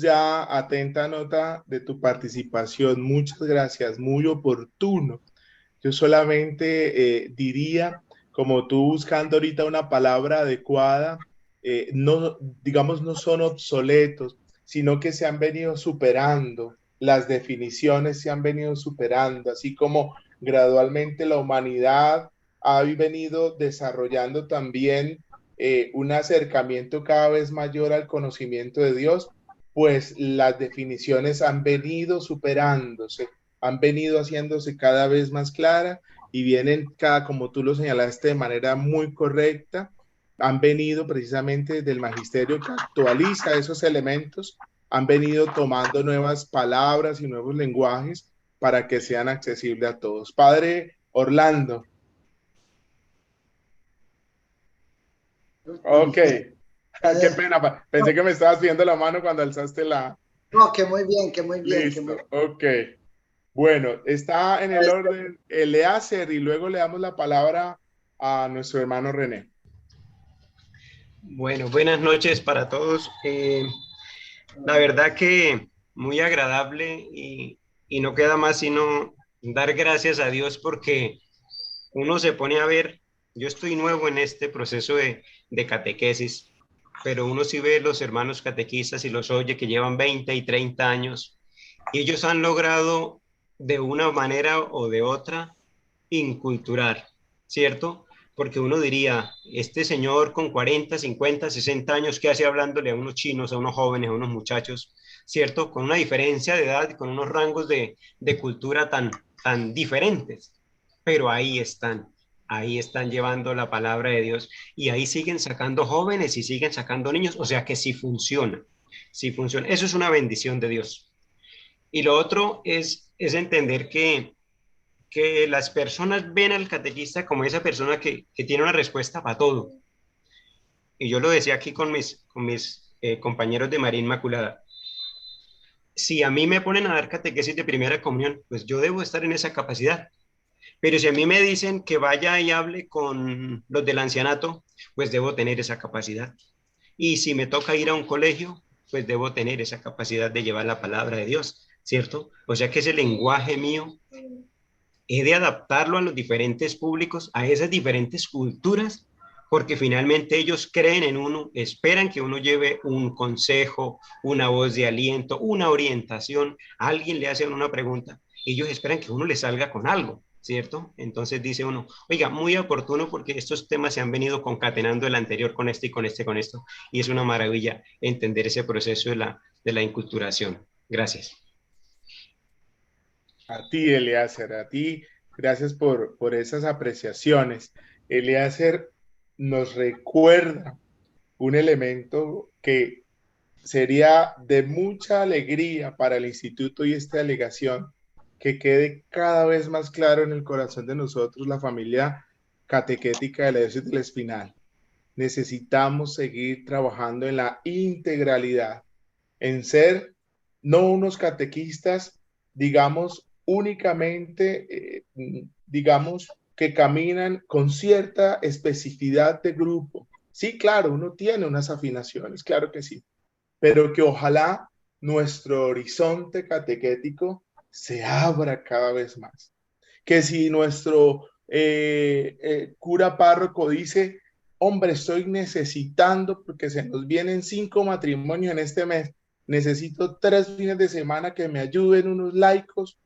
ya atenta nota de tu participación. Muchas gracias, muy oportuno. Yo solamente diría, como tú buscando ahorita una palabra adecuada, no, digamos, no son obsoletos, sino que se han venido superando, las definiciones se han venido superando, así como gradualmente la humanidad ha venido desarrollando también un acercamiento cada vez mayor al conocimiento de Dios, pues las definiciones han venido superándose, han venido haciéndose cada vez más claras y vienen, como tú lo señalaste, de manera muy correcta, han venido precisamente del magisterio que actualiza esos elementos, han venido tomando nuevas palabras y nuevos lenguajes para que sean accesibles a todos. Padre Orlando. Ok. Qué pena, pensé que me estabas viendo la mano cuando alzaste la... No, que muy bien, que muy bien, que muy Listo, ok. Bueno, está en el orden Eleazar y luego le damos la palabra a nuestro hermano René. Bueno, buenas noches para todos. La verdad que muy agradable y no queda más sino dar gracias a Dios porque uno se pone a ver, yo estoy nuevo en este proceso de catequesis, pero uno sí ve los hermanos catequistas y los oye que llevan 20 y 30 años y ellos han logrado de una manera o de otra inculturar, ¿cierto? Porque uno diría, este señor con 40, 50, 60 años, ¿qué hace hablándole a unos chinos, a unos jóvenes, a unos muchachos, ¿cierto? Con una diferencia de edad y con unos rangos de cultura tan diferentes, pero ahí están llevando la palabra de Dios y ahí siguen sacando jóvenes y siguen sacando niños, o sea que sí funciona, sí funciona. Eso es una bendición de Dios. Y lo otro es entender que las personas ven al catequista como esa persona que tiene una respuesta para todo. Y yo lo decía aquí con mis compañeros de María Inmaculada. Si a mí me ponen a dar catequesis de primera comunión, pues yo debo estar en esa capacidad. Pero si a mí me dicen que vaya y hable con los del ancianato, pues debo tener esa capacidad. Y si me toca ir a un colegio, pues debo tener esa capacidad de llevar la palabra de Dios, ¿cierto? O sea que ese lenguaje mío he de adaptarlo a los diferentes públicos, a esas diferentes culturas, porque finalmente ellos creen en uno, esperan que uno lleve un consejo, una voz de aliento, una orientación, alguien le hace una pregunta, ellos esperan que uno le salga con algo, ¿cierto? Entonces dice uno, oiga, muy oportuno porque estos temas se han venido concatenando el anterior con este y con este, con esto, y es una maravilla entender ese proceso de la inculturación. Gracias. A ti, Eleazar, a ti, gracias por esas apreciaciones. Eleazar nos recuerda un elemento que sería de mucha alegría para el instituto y esta delegación, que quede cada vez más claro en el corazón de nosotros, la familia catequética de la Diócesis del Espinal. Necesitamos seguir trabajando en la integralidad, en ser no unos catequistas, digamos, únicamente, digamos, que caminan con cierta especificidad de grupo. Sí, claro, uno tiene unas afinaciones, claro que sí, pero que ojalá nuestro horizonte catequético se abra cada vez más. Que si nuestro cura párroco dice, hombre, estoy necesitando, porque se nos vienen 5 matrimonios en este mes, necesito 3 fines de semana que me ayuden unos laicos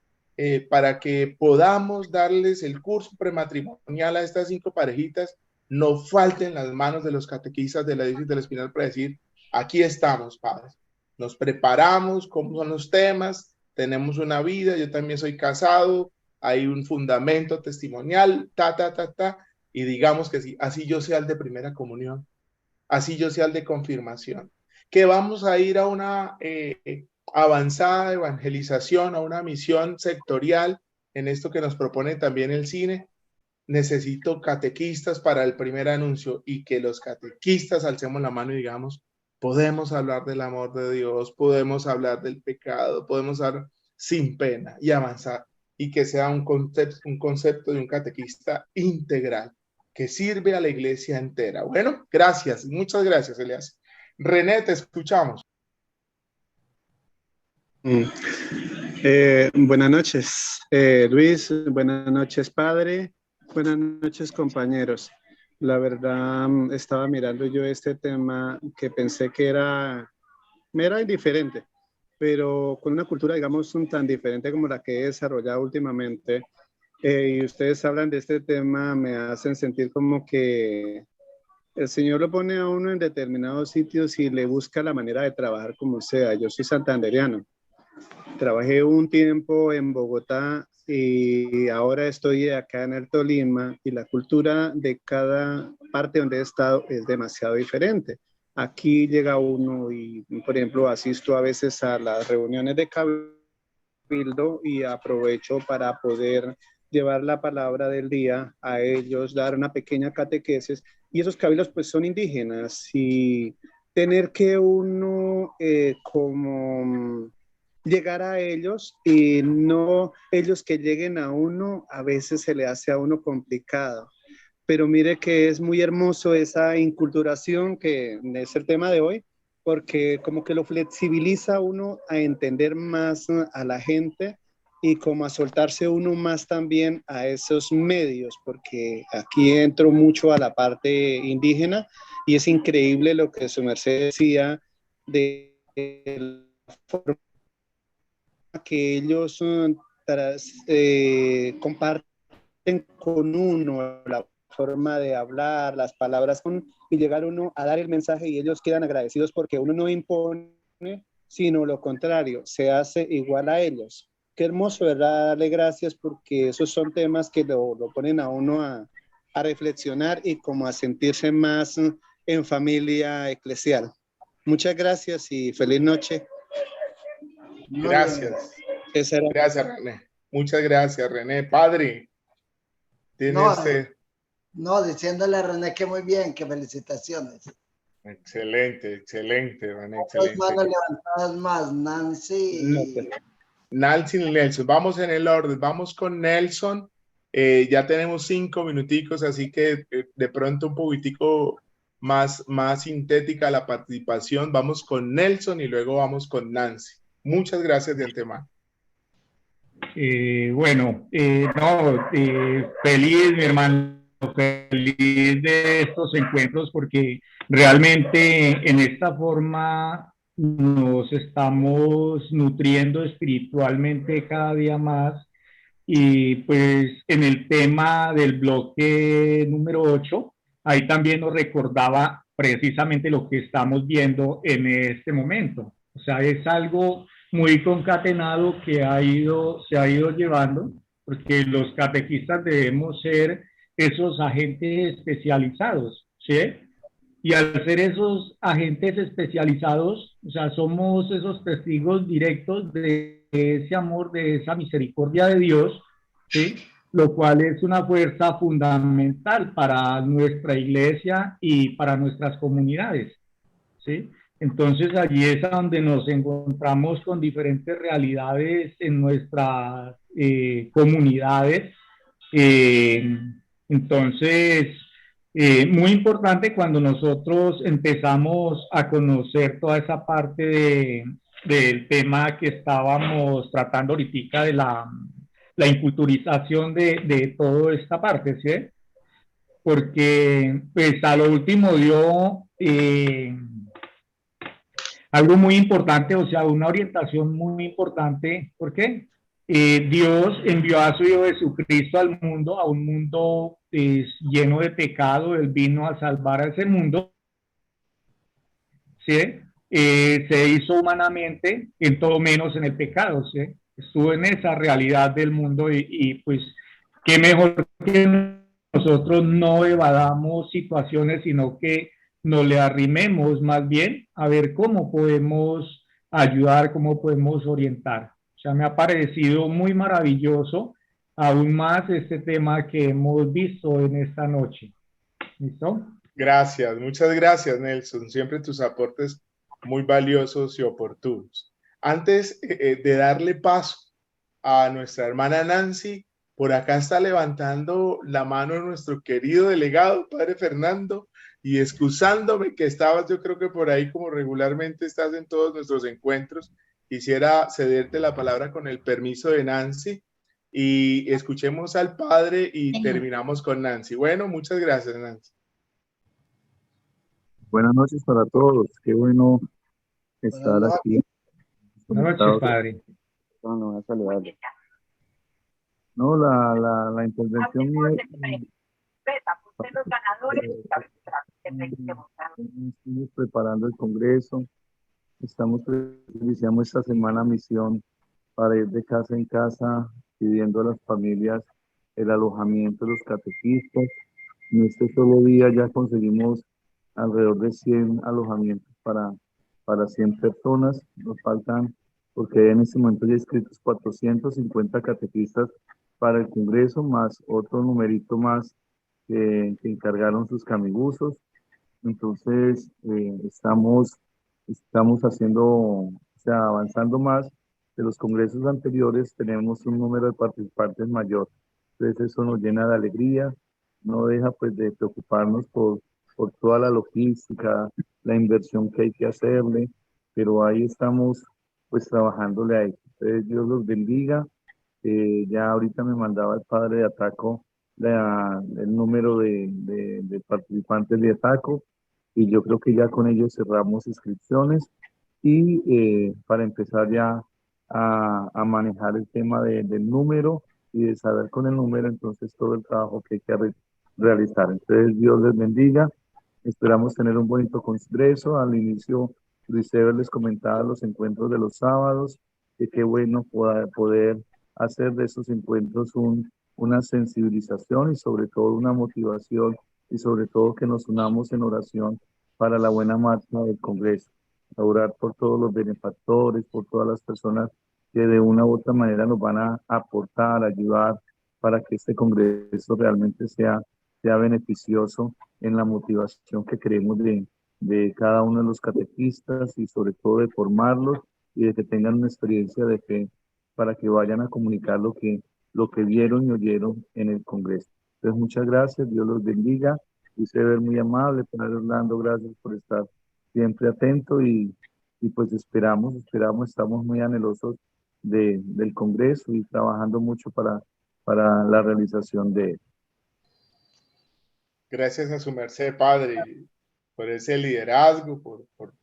para que podamos darles el curso prematrimonial a estas 5 parejitas, no falten las manos de los catequistas de la Diócesis del Espinal para decir, aquí estamos, padres, nos preparamos, cómo son los temas, tenemos una vida, yo también soy casado, hay un fundamento testimonial, y digamos que sí, así yo sea el de primera comunión, así yo sea el de confirmación, que vamos a ir a una avanzada evangelización, a una misión sectorial, en esto que nos propone también el cine. Necesito catequistas para el primer anuncio, y que los catequistas alcemos la mano y digamos, podemos hablar del amor de Dios, podemos hablar del pecado, podemos hablar sin pena y avanzar, y que sea un concepto de un catequista integral que sirve a la iglesia entera. Bueno, gracias, muchas gracias, Elias. René, te escuchamos. Mm. Buenas noches, Luis. Buenas noches, padre. Buenas noches, compañeros. La verdad, estaba mirando yo este tema que pensé que me era indiferente, pero con una cultura, digamos, tan diferente como la que he desarrollado últimamente, y ustedes hablan de este tema, me hacen sentir como que el Señor lo pone a uno en determinados sitios y le busca la manera de trabajar como sea. Yo soy santandereano. Trabajé un tiempo en Bogotá y ahora estoy acá en el Tolima, y la cultura de cada parte donde he estado es demasiado diferente. Aquí llega uno y, por ejemplo, asisto a veces a las reuniones de cabildo y aprovecho para poder llevar la palabra del día a ellos, dar una pequeña catequesis, y esos cabildos pues son indígenas, y tener que uno como llegar a ellos y no ellos que lleguen a uno, a veces se le hace a uno complicado. Pero mire que es muy hermoso esa inculturación, que es el tema de hoy, porque como que lo flexibiliza uno a entender más a la gente, y como a soltarse uno más también a esos medios, porque aquí entro mucho a la parte indígena, y es increíble lo que su merced decía de la forma que ellos comparten con uno, la forma de hablar, las palabras, y llegar uno a dar el mensaje, y ellos quedan agradecidos porque uno no impone, sino lo contrario, se hace igual a ellos. Qué hermoso, ¿verdad? Darle gracias, porque esos son temas que lo ponen a uno a reflexionar y como a sentirse más en familia eclesial. Muchas gracias y feliz noche. Gracias. Gracias, René. Muchas gracias, René. Padre, tiene No, usted. no, diciéndole a René que muy bien, que felicitaciones. Excelente, excelente, René, Dos excelente. manos levantadas más, Nancy. Nancy y Nelson, vamos en el orden, vamos con Nelson. Ya tenemos 5 minuticos, así que de pronto un poquitico más sintética la participación. Vamos con Nelson y luego vamos con Nancy. Muchas gracias de antemano. Feliz, mi hermano, feliz de estos encuentros, porque realmente en esta forma nos estamos nutriendo espiritualmente cada día más. Y pues en el tema del bloque número 8, ahí también nos recordaba precisamente lo que estamos viendo en este momento. O sea, es algo muy concatenado que se ha ido llevando, porque los catequistas debemos ser esos agentes especializados, ¿sí? Y al ser esos agentes especializados, o sea, somos esos testigos directos de ese amor, de esa misericordia de Dios, ¿sí? Lo cual es una fuerza fundamental para nuestra iglesia y para nuestras comunidades, ¿sí? Entonces allí es a donde nos encontramos con diferentes realidades en nuestras comunidades. Eh, entonces, muy importante cuando nosotros empezamos a conocer toda esa parte del tema que estábamos tratando ahorita de la inculturización de toda esta parte, ¿sí? Porque pues a lo último dio algo muy importante, o sea, una orientación muy importante. ¿Por qué? Dios envió a su Hijo Jesucristo al mundo, a un mundo lleno de pecado. Él vino a salvar a ese mundo, ¿sí? Se hizo humanamente, en todo menos en el pecado, ¿sí? Estuvo en esa realidad del mundo y pues qué mejor que nosotros no evadamos situaciones, sino que nos le arrimemos más bien a ver cómo podemos ayudar, cómo podemos orientar. O sea, me ha parecido muy maravilloso aún más este tema que hemos visto en esta noche. ¿Listo? Gracias, muchas gracias, Nelson. Siempre tus aportes muy valiosos y oportunos. Antes de darle paso a nuestra hermana Nancy, por acá está levantando la mano nuestro querido delegado, padre Fernando, y excusándome que estabas, yo creo que por ahí como regularmente estás en todos nuestros encuentros, quisiera cederte la palabra con el permiso de Nancy y escuchemos al padre y terminamos con Nancy. Bueno, muchas gracias, Nancy. Buenas noches para todos. Qué bueno estar aquí. Buenas noches, padre. No, voy a saludarle. No, la intervención mía estamos preparando el Congreso. Iniciamos esta semana misión para ir de casa en casa pidiendo a las familias el alojamiento de los catequistas. En este solo día ya conseguimos alrededor de 100 alojamientos para 100 personas. Nos faltan, porque en este momento ya inscritos 450 catequistas para el Congreso, más otro numerito más que encargaron sus camigusos. Entonces, estamos haciendo, o sea, avanzando más. De los congresos anteriores tenemos un número de participantes mayor. Entonces, eso nos llena de alegría, no deja pues de preocuparnos por toda la logística, la inversión que hay que hacerle, pero ahí estamos pues trabajándole a eso. Entonces, Dios los bendiga. Ya ahorita me mandaba el padre de Ataco el número de participantes de Ataco y yo creo que ya con ellos cerramos inscripciones y para empezar ya a manejar el tema del número y de saber con el número entonces todo el trabajo que hay que realizar. Entonces Dios les bendiga, esperamos tener un bonito congreso. Al inicio Luis Eber les comentaba los encuentros de los sábados, que qué bueno poder hacer de esos encuentros una sensibilización y sobre todo una motivación y sobre todo que nos unamos en oración para la buena marcha del Congreso. A orar por todos los benefactores, por todas las personas que de una u otra manera nos van a aportar, ayudar para que este Congreso realmente sea beneficioso en la motivación que queremos de cada uno de los catequistas y sobre todo de formarlos y de que tengan una experiencia de fe para que vayan a comunicar lo que vieron y oyeron en el Congreso. Entonces, muchas gracias, Dios los bendiga. Quise ver muy amable, Padre Orlando, gracias por estar siempre atento y pues esperamos, estamos muy anhelosos del Congreso y trabajando mucho para la realización de él. Gracias a su merced, padre, por ese liderazgo, por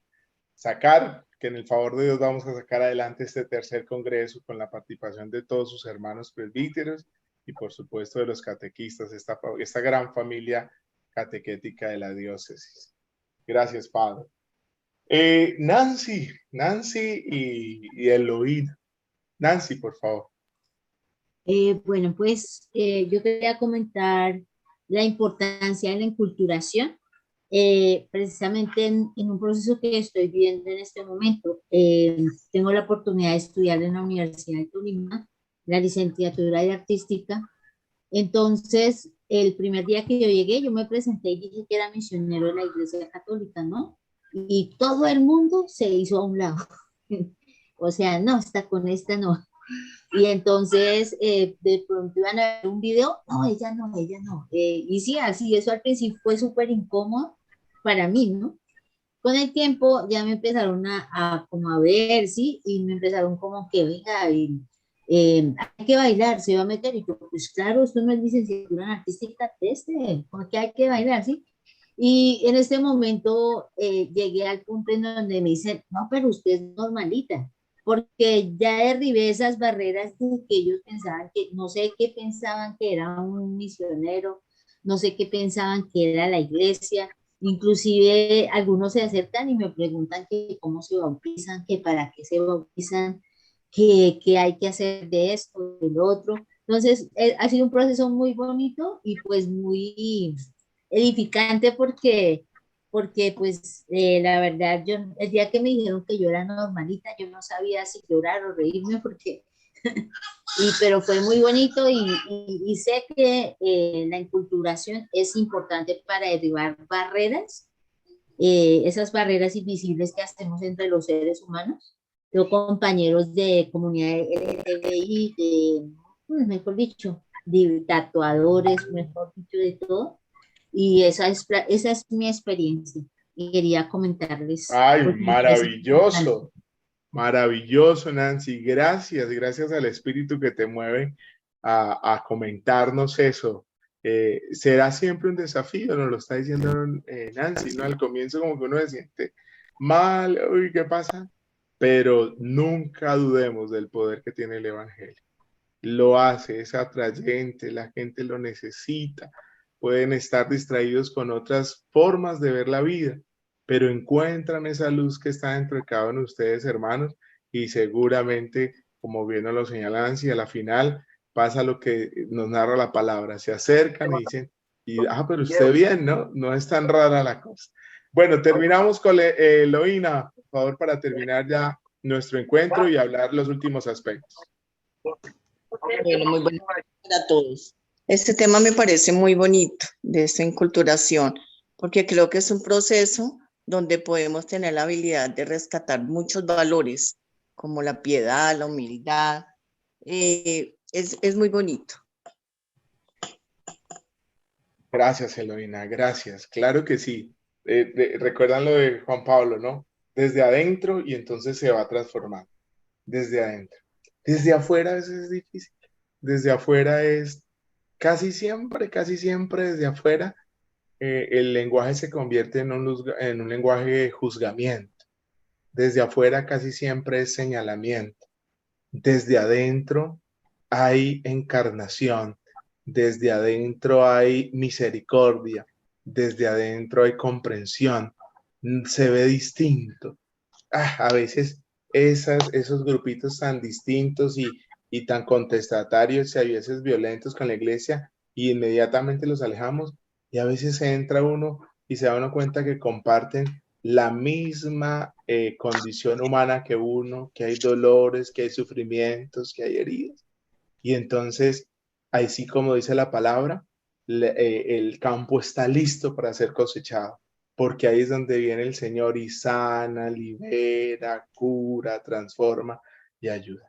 sacar, que en el favor de Dios vamos a sacar adelante este tercer congreso con la participación de todos sus hermanos presbíteros y por supuesto de los catequistas, esta gran familia catequética de la diócesis. Gracias, padre. Nancy y Eloína. Nancy, por favor. Bueno, pues yo quería comentar la importancia de la enculturación precisamente en un proceso que estoy viviendo en este momento. Tengo la oportunidad de estudiar en la Universidad de Tolima, la licenciatura de artística. Entonces, el primer día que yo llegué, yo me presenté y dije que era misionero de la Iglesia Católica, ¿no? Y todo el mundo se hizo a un lado. O sea, no, está con esta no. Y entonces, de pronto iban a ver un video, no, ella no, ella no. Y sí, así, eso al principio fue súper incómodo para mí, ¿no? Con el tiempo ya me empezaron como a ver, ¿sí? Y me empezaron como que, venga, hay que bailar, se va a meter. Y yo, pues claro, esto no es licenciatura en artística, porque hay que bailar, ¿sí? Y en este momento llegué al punto en donde me dicen, no, pero usted es normalita, porque ya derribé esas barreras de que ellos pensaban que, no sé qué pensaban que era un misionero, no sé qué pensaban que era la iglesia, inclusive algunos se acercan y me preguntan que cómo se bautizan, que para qué se bautizan, que hay que hacer de esto, de lo otro. Entonces, ha sido un proceso muy bonito y pues muy edificante porque pues la verdad, yo el día que me dijeron que yo era normalita, yo no sabía si llorar o reírme porque, pero fue muy bonito y sé que la enculturación es importante para derribar barreras, esas barreras invisibles que hacemos entre los seres humanos. Yo compañeros de comunidad LGTBI, mejor dicho, de tatuadores, mejor dicho, de todo, y esa es mi experiencia y quería comentarles Ay, porque me parece importante. maravilloso, maravilloso, Nancy. Gracias, gracias al espíritu que te mueve a comentarnos eso. Será siempre un desafío, nos lo está diciendo Nancy, ¿no? Al comienzo como que uno se siente mal, uy, ¿qué pasa? Pero nunca dudemos del poder que tiene el Evangelio. Lo hace, es atrayente, la gente lo necesita. Pueden estar distraídos con otras formas de ver la vida, pero encuentran esa luz que está dentro de cada uno de ustedes, hermanos, y seguramente, como bien nos lo señala Nancy, a la final pasa lo que nos narra la palabra, se acercan y dicen, pero usted bien, ¿no? No es tan rara la cosa. Bueno, terminamos con Eloína, por favor, para terminar ya nuestro encuentro y hablar los últimos aspectos. Bueno, muy buenas noches para todos. Este tema me parece muy bonito, de esta inculturación, porque creo que es un proceso donde podemos tener la habilidad de rescatar muchos valores, como la piedad, la humildad. Es muy bonito. Gracias, Eloína, gracias. Claro que sí. Recuerdan lo de Juan Pablo, ¿no? Desde adentro y entonces se va transformando. Desde adentro. Desde afuera a veces es difícil. Desde afuera es casi siempre desde afuera el lenguaje se convierte en un lenguaje de juzgamiento. Desde afuera casi siempre es señalamiento. Desde adentro hay encarnación. Desde adentro hay misericordia. Desde adentro hay comprensión. Se ve distinto. A veces esos grupitos tan distintos y tan contestatarios y a veces violentos con la iglesia y inmediatamente los alejamos y a veces entra uno y se da uno cuenta que comparten la misma condición humana que uno, que hay dolores, que hay sufrimientos, que hay heridas. Y entonces, ahí sí, como dice la palabra, el campo está listo para ser cosechado, porque ahí es donde viene el Señor y sana, libera, cura, transforma y ayuda.